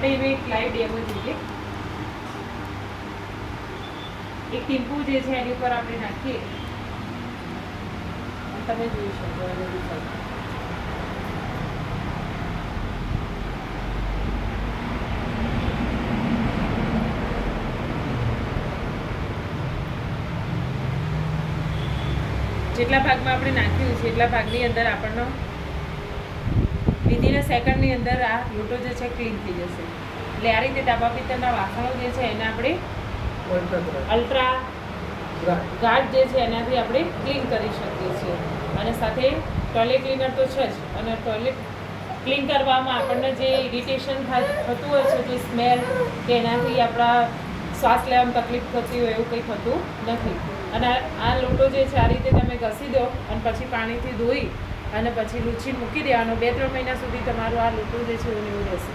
આપણે એનો એક લાઈવ ડેમો જોઈએ. એક ટીમ્પુ જે છે એની ઉપર આપણે નાખીએ તમે જોઈ શકો એનો રિઝલ્ટ. જેટલા ભાગમાં આપણે નાખ્યું છે એટલા ભાગની અંદર આપણને વિધિન સેકન્ડની અંદર આ લોટો જે છે ક્લીન થઈ જશે. એટલે આ રીતે ડાબા પિત્તળના વાસણો જે છે એને આપણે અલ્ટ્રા ગાર્ડ જે છે એનાથી આપણે ક્લીન કરી શકીએ છીએ. અને સાથે ટોયલેટ ક્લીનર તો છે જ, અને ટોયલેટ ક્લીન કરવામાં આપણને જે ઇરિટેશન થતું હોય છે, જે સ્મેલ કે એનાથી આપણા શ્વાસ લેવામાં તકલીફ થતી હોય એવું કંઈ થતું નથી. અને આ લોટો જે છે આ રીતે તમે ઘસી દો અને પછી પાણીથી ધોઈ અને પછી લૂછી મૂકી દેવાનો. 2-3 મહિના સુધી તમારો આ લોટો જે છે એવું રહેશે.